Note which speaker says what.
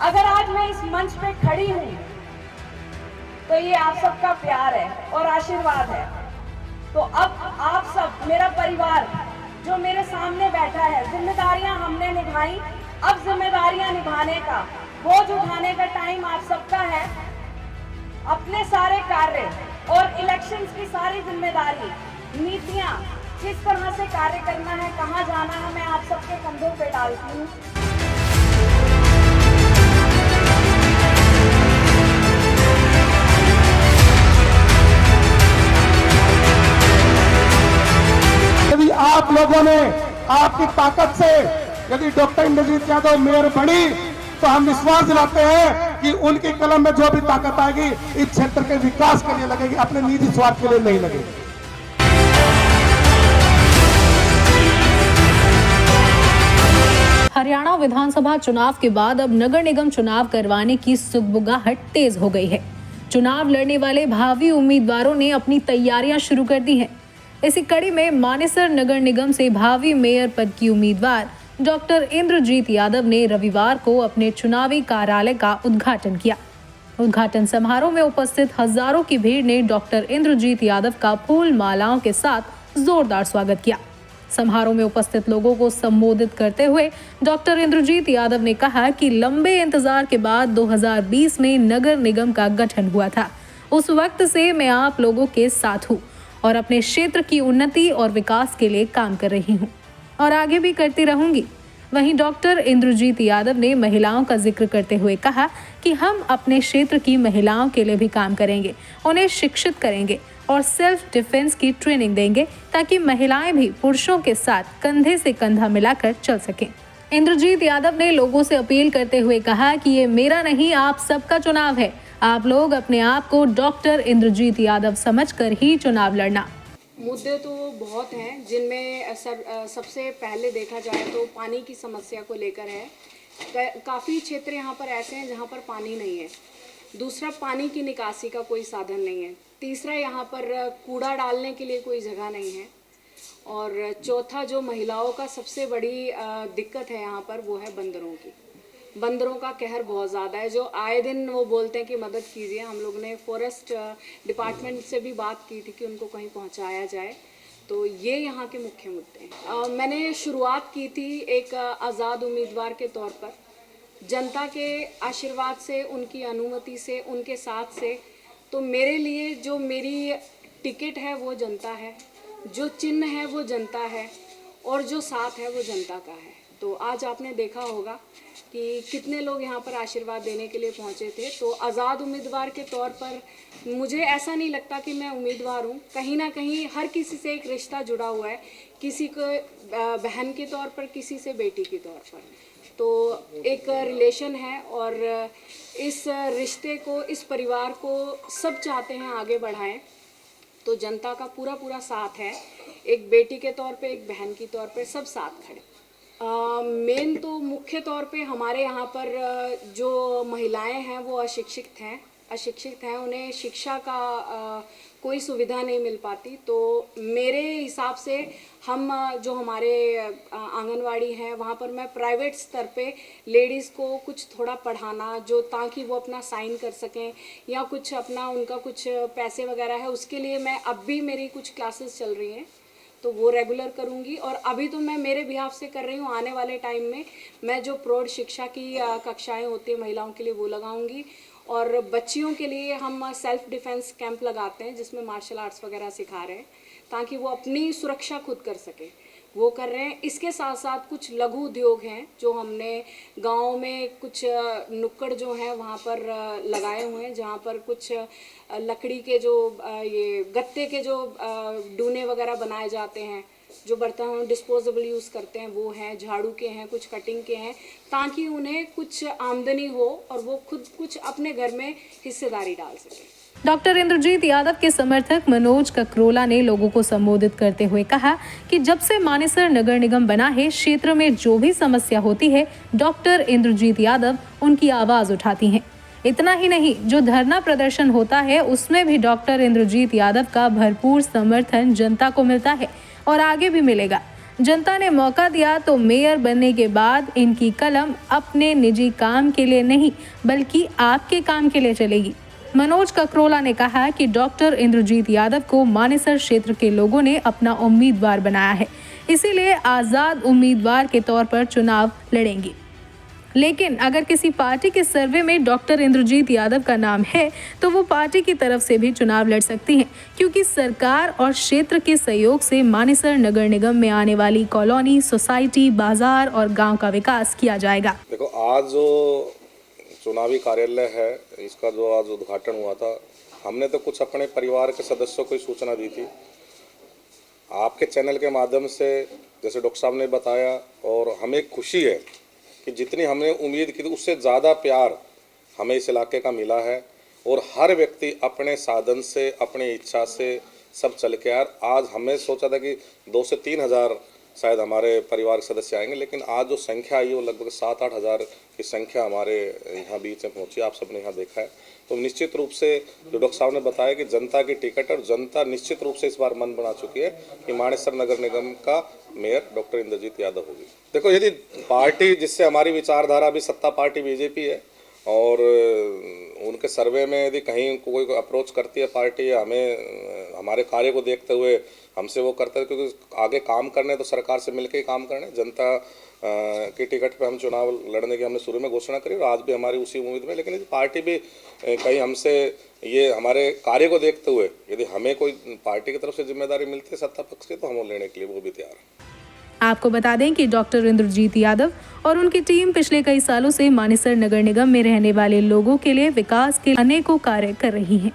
Speaker 1: अगर आज मैं इस मंच पे खड़ी हूँ तो ये आप सबका प्यार है और आशीर्वाद है। तो अब आप सब, मेरा परिवार जो मेरे सामने बैठा है, जिम्मेदारियां हमने निभाई, अब जिम्मेदारियां निभाने का, बोझ उठाने का टाइम आप सबका है। अपने सारे कार्य और इलेक्शंस की सारी जिम्मेदारी, नीतियां, किस तरह से कार्य करना है, कहां जाना है, मैं आप सबके कंधों पे डालती हूँ।
Speaker 2: यदि आप लोगों ने आपकी ताकत से यदि डॉक्टर इंद्रजीत यादव मेयर बनी तो हम विश्वास दिलाते हैं कि उनकी कलम में जो भी ताकत आएगी इस क्षेत्र के विकास के लिए लगेगी, अपने निजी स्वार्थ के लिए नहीं लगेगी।
Speaker 3: हरियाणा विधानसभा चुनाव के बाद अब नगर निगम चुनाव करवाने की सुगबुगाहट तेज हो गई है। चुनाव लड़ने वाले भावी उम्मीदवारों ने अपनी तैयारियां शुरू कर दी हैं। इसी कड़ी में मानेसर नगर निगम से भावी मेयर पद की उम्मीदवार डॉक्टर इंद्रजीत यादव ने रविवार को अपने चुनावी कार्यालय का उद्घाटन किया। उद्घाटन समारोह में उपस्थित हजारों की भीड़ ने डॉक्टर इंद्रजीत यादव का फूल मालाओं के साथ जोरदार स्वागत किया। समारोह में उपस्थित लोगों को संबोधित करते हुए डॉक्टर इंद्रजीत यादव ने कहा कि लंबे इंतजार के बाद 2020 में नगर निगम का गठन हुआ था। उस वक्त से मैं आप लोगों के साथ हूँ और अपने क्षेत्र की उन्नति और विकास के लिए काम कर रही हूँ और आगे भी करती रहूंगी। वहीं डॉक्टर इंद्रजीत यादव ने महिलाओं का जिक्र करते हुए कहा कि हम अपने क्षेत्र की महिलाओं के लिए भी काम करेंगे, उन्हें शिक्षित करेंगे और सेल्फ डिफेंस की ट्रेनिंग देंगे ताकि महिलाएं भी पुरुषों के साथ कंधे से कंधा मिलाकर चल सकें। इंद्रजीत यादव ने लोगों से अपील करते हुए कहा कि ये मेरा नहीं, आप सबका चुनाव है। आप लोग अपने आप को डॉक्टर इंद्रजीत यादव समझकर ही चुनाव लड़ना।
Speaker 4: मुद्दे तो बहुत हैं, जिनमें सबसे पहले देखा जाए तो पानी की समस्या को लेकर है। काफ़ी क्षेत्र यहाँ पर ऐसे हैं जहाँ पर पानी नहीं है। दूसरा, पानी की निकासी का कोई साधन नहीं है। तीसरा, यहाँ पर कूड़ा डालने के लिए कोई जगह नहीं है। और चौथा, जो महिलाओं का सबसे बड़ी दिक्कत है यहाँ पर, वो है बंदरों की। बंदरों का कहर बहुत ज़्यादा है, जो आए दिन वो बोलते हैं कि मदद कीजिए। हम लोग ने फॉरेस्ट डिपार्टमेंट से भी बात की थी कि उनको कहीं पहुंचाया जाए। तो ये यहाँ के मुख्य मुद्दे हैं। मैंने शुरुआत की थी एक आज़ाद उम्मीदवार के तौर पर, जनता के आशीर्वाद से, उनकी अनुमति से, उनके साथ से। तो मेरे लिए जो मेरी टिकट है वो जनता है, जो चिन्ह है वो जनता है और जो साथ है वो जनता का है। तो आज आपने देखा होगा कि कितने लोग यहाँ पर आशीर्वाद देने के लिए पहुँचे थे। तो आज़ाद उम्मीदवार के तौर पर मुझे ऐसा नहीं लगता कि मैं उम्मीदवार हूँ। कहीं ना कहीं हर किसी से एक रिश्ता जुड़ा हुआ है, किसी को बहन के तौर पर, किसी से बेटी के तौर पर। तो एक रिलेशन है और इस रिश्ते को, इस परिवार को सब चाहते हैं आगे बढ़ाएं। तो जनता का पूरा पूरा साथ है, एक बेटी के तौर पे, एक बहन के तौर पे, सब साथ खड़े। मेन तो मुख्य तौर पे हमारे यहाँ पर जो महिलाएं हैं वो अशिक्षित हैं, उन्हें शिक्षा का कोई सुविधा नहीं मिल पाती। तो मेरे हिसाब से हम जो हमारे आंगनवाड़ी हैं वहाँ पर मैं प्राइवेट स्तर पे लेडीज़ को कुछ थोड़ा पढ़ाना, जो ताकि वो अपना साइन कर सकें या कुछ अपना, उनका कुछ पैसे वगैरह है, उसके लिए मैं अब भी मेरी कुछ क्लासेस चल रही हैं, तो वो रेगुलर करूँगी। और अभी तो मैं मेरे बिहाफ से कर रही हूँ। आने वाले टाइम में मैं जो प्रौढ़ शिक्षा की कक्षाएं होती हैं महिलाओं के लिए वो लगाऊंगी। और बच्चियों के लिए हम सेल्फ डिफेंस कैंप लगाते हैं जिसमें मार्शल आर्ट्स वगैरह सिखा रहे हैं ताकि वो अपनी सुरक्षा खुद कर सके, वो कर रहे हैं। इसके साथ साथ कुछ लघु उद्योग हैं जो हमने गाँव में कुछ नुक्कड़ जो हैं वहाँ पर लगाए हुए हैं, जहाँ पर कुछ लकड़ी के जो ये गत्ते के जो डूने वगैरह बनाए जाते हैं, जो बर्तन हम डिस्पोजेबल यूज़ करते हैं वो हैं, झाड़ू के हैं, कुछ कटिंग के हैं, ताकि उन्हें कुछ आमदनी हो और वो खुद कुछ अपने घर में हिस्सेदारी डाल सकें।
Speaker 3: डॉक्टर इंद्रजीत यादव के समर्थक मनोज ककरोला ने लोगों को संबोधित करते हुए कहा कि जब से मानेसर नगर निगम बना है, क्षेत्र में जो भी समस्या होती है, डॉक्टर इंद्रजीत यादव उनकी आवाज उठाती हैं। इतना ही नहीं, जो धरना प्रदर्शन होता है उसमें भी डॉक्टर इंद्रजीत यादव का भरपूर समर्थन जनता को मिलता है और आगे भी मिलेगा। जनता ने मौका दिया तो मेयर बनने के बाद इनकी कलम अपने निजी काम के लिए नहीं बल्कि आपके काम के लिए चलेगी। मनोज ककरोला ने कहा कि डॉक्टर इंद्रजीत यादव को मानेसर क्षेत्र के लोगों ने अपना उम्मीदवार बनाया है, इसीलिए आज़ाद उम्मीदवार के तौर पर चुनाव लड़ेंगी। लेकिन अगर किसी पार्टी के सर्वे में डॉक्टर इंद्रजीत यादव का नाम है तो वो पार्टी की तरफ से भी चुनाव लड़ सकती हैं, क्योंकि सरकार और क्षेत्र के सहयोग से मानेसर नगर निगम में आने वाली कॉलोनी, सोसाइटी, बाजार और गांव का विकास किया जाएगा।
Speaker 5: देखो, आज जो चुनावी कार्यालय है इसका जो आज उद्घाटन हुआ था, हमने तो कुछ अपने परिवार के सदस्यों को सूचना दी थी। आपके चैनल के माध्यम से जैसे डॉक्टर साहब ने बताया, और हमें खुशी है कि जितनी हमने उम्मीद की थी उससे ज़्यादा प्यार हमें इस इलाके का मिला है, और हर व्यक्ति अपने साधन से, अपनी इच्छा से सब चल के यार, आज हमें सोचा था कि 2 से 3 हज़ार शायद हमारे परिवार के सदस्य आएंगे, लेकिन आज जो संख्या आई वो लगभग 7-8 हज़ार की संख्या हमारे यहाँ बीच में पहुँची। आप सबने यहाँ देखा है, तो निश्चित रूप से जो डॉक्टर साहब ने बताया कि जनता की टिकट, और जनता निश्चित रूप से इस बार मन बना चुकी है कि मानेसर नगर निगम का मेयर डॉक्टर इंद्रजीत यादव होगी। देखो, यदि पार्टी जिससे हमारी विचारधारा अभी सत्ता पार्टी बीजेपी है, और उनके सर्वे में यदि कहीं कोई अप्रोच करती है पार्टी, हमें हमारे कार्य को देखते हुए हमसे वो करते हैं, क्योंकि आगे काम करने तो सरकार से मिलकर ही काम करने। जनता की टिकट पे हम चुनाव लड़ने की हमने शुरू में घोषणा करी, और आज भी हमारी उसी उम्मीद में। लेकिन यदि पार्टी भी कहीं हमसे ये हमारे कार्य को देखते हुए यदि हमें कोई पार्टी की तरफ से जिम्मेदारी मिलती है सत्ता पक्ष की, तो हम वो लेने के लिए वो भी तैयार है।
Speaker 3: आपको बता दें कि डॉक्टर इंद्रजीत यादव और उनकी टीम पिछले कई सालों से मानेसर नगर निगम में रहने वाले लोगों के लिए विकास के अनेकों कार्य कर रही हैं।